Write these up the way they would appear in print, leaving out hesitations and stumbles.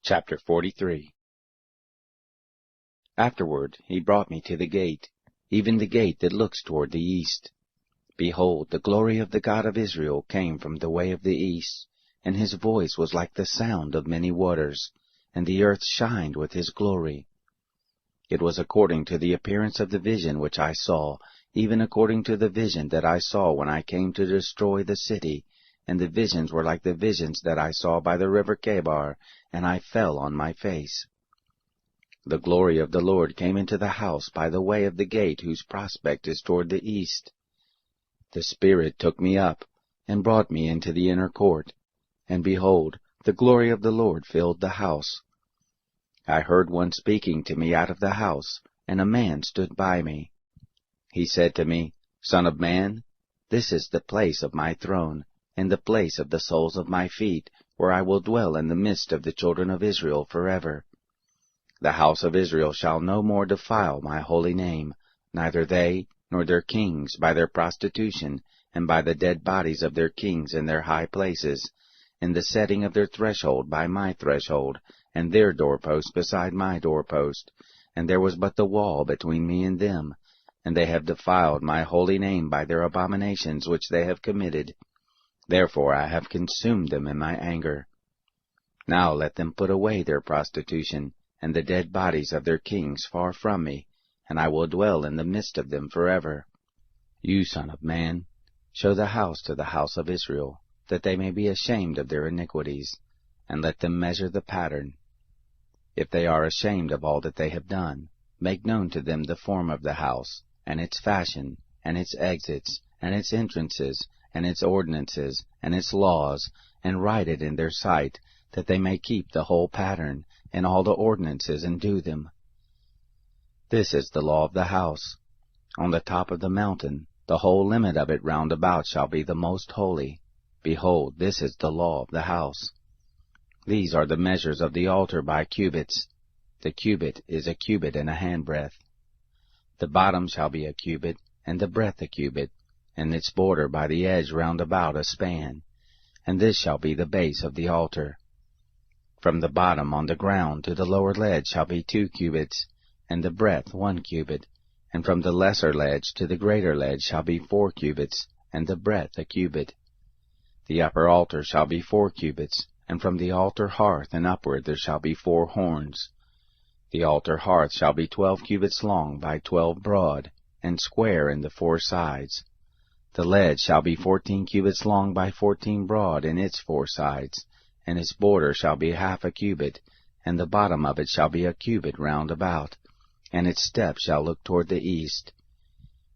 Chapter 43. Afterward he brought me to the gate, even the gate that looks toward the east. Behold, the glory of the God of Israel came from the way of the east, and his voice was like the sound of many waters, and the earth shined with his glory. It was according to the appearance of the vision which I saw, even according to the vision that I saw when I came to destroy the city, and the visions were like the visions that I saw by the river Chebar, and I fell on my face. The glory of the Lord came into the house by the way of the gate whose prospect is toward the east. The Spirit took me up, and brought me into the inner court, and behold, the glory of the Lord filled the house. I heard one speaking to me out of the house, and a man stood by me. He said to me, Son of man, this is the place of my throne, and the place of the soles of my feet, where I will dwell in the midst of the children of Israel forever. The house of Israel shall no more defile my holy name, neither they nor their kings by their prostitution, and by the dead bodies of their kings in their high places, in the setting of their threshold by my threshold, and their doorpost beside my doorpost, and there was but the wall between me and them, and they have defiled my holy name by their abominations which they have committed. Therefore I have consumed them in my anger. Now let them put away their prostitution, and the dead bodies of their kings far from me, and I will dwell in the midst of them forever. You, son of man, show the house to the house of Israel, that they may be ashamed of their iniquities, and let them measure the pattern. If they are ashamed of all that they have done, make known to them the form of the house, and its fashion, and its exits, and its entrances, and its ordinances, and its laws, and write it in their sight, that they may keep the whole pattern, and all the ordinances, and do them. This is the law of the house. On the top of the mountain, the whole limit of it round about shall be the most holy. Behold, this is the law of the house. These are the measures of the altar by cubits. The cubit is a cubit and a handbreadth. The bottom shall be a cubit, and the breadth a cubit, and its border by the edge round about a span. And this shall be the base of the altar. From the bottom on the ground to the lower ledge shall be 2 cubits, and the breadth 1 cubit, and from the lesser ledge to the greater ledge shall be 4 cubits, and the breadth a cubit. The upper altar shall be 4 cubits, and from the altar hearth and upward there shall be 4 horns. The altar hearth shall be 12 cubits long by 12 broad, and square in the 4 sides. The ledge shall be 14 cubits long by 14 broad in its 4 sides, and its border shall be half a cubit, and the bottom of it shall be a cubit round about, and its step shall look toward the east.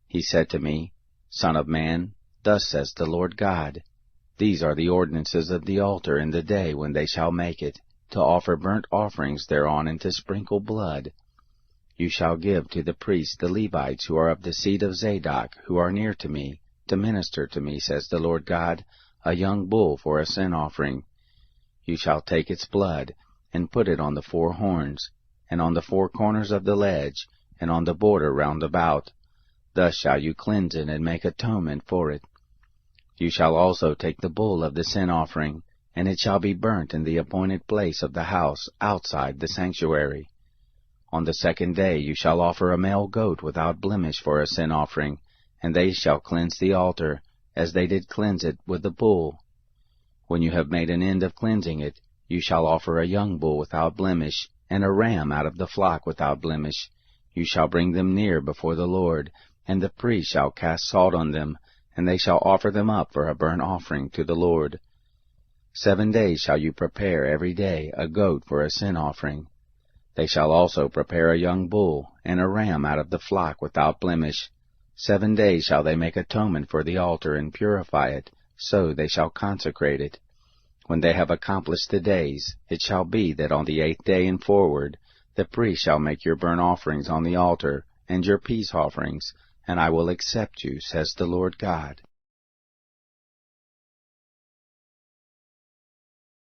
He said to me, Son of man, thus says the Lord God, These are the ordinances of the altar in the day when they shall make it, to offer burnt offerings thereon and to sprinkle blood. You shall give to the priests the Levites who are of the seed of Zadok, who are near to me, to minister to me, says the Lord God, a young bull for a sin offering. You shall take its blood, and put it on the 4 horns, and on the 4 corners of the ledge, and on the border round about. Thus shall you cleanse it and make atonement for it. You shall also take the bull of the sin offering, and it shall be burnt in the appointed place of the house outside the sanctuary. On the 2nd day you shall offer a male goat without blemish for a sin offering, and they shall cleanse the altar, as they did cleanse it with the bull. When you have made an end of cleansing it, you shall offer a young bull without blemish, and a ram out of the flock without blemish. You shall bring them near before the Lord, and the priest shall cast salt on them, and they shall offer them up for a burnt offering to the Lord. 7 days shall you prepare every day a goat for a sin offering. They shall also prepare a young bull, and a ram out of the flock without blemish. 7 days shall they make atonement for the altar and purify it, so they shall consecrate it. When they have accomplished the days, it shall be that on the 8th day and forward, the priest shall make your burnt offerings on the altar, and your peace offerings, and I will accept you, says the Lord God.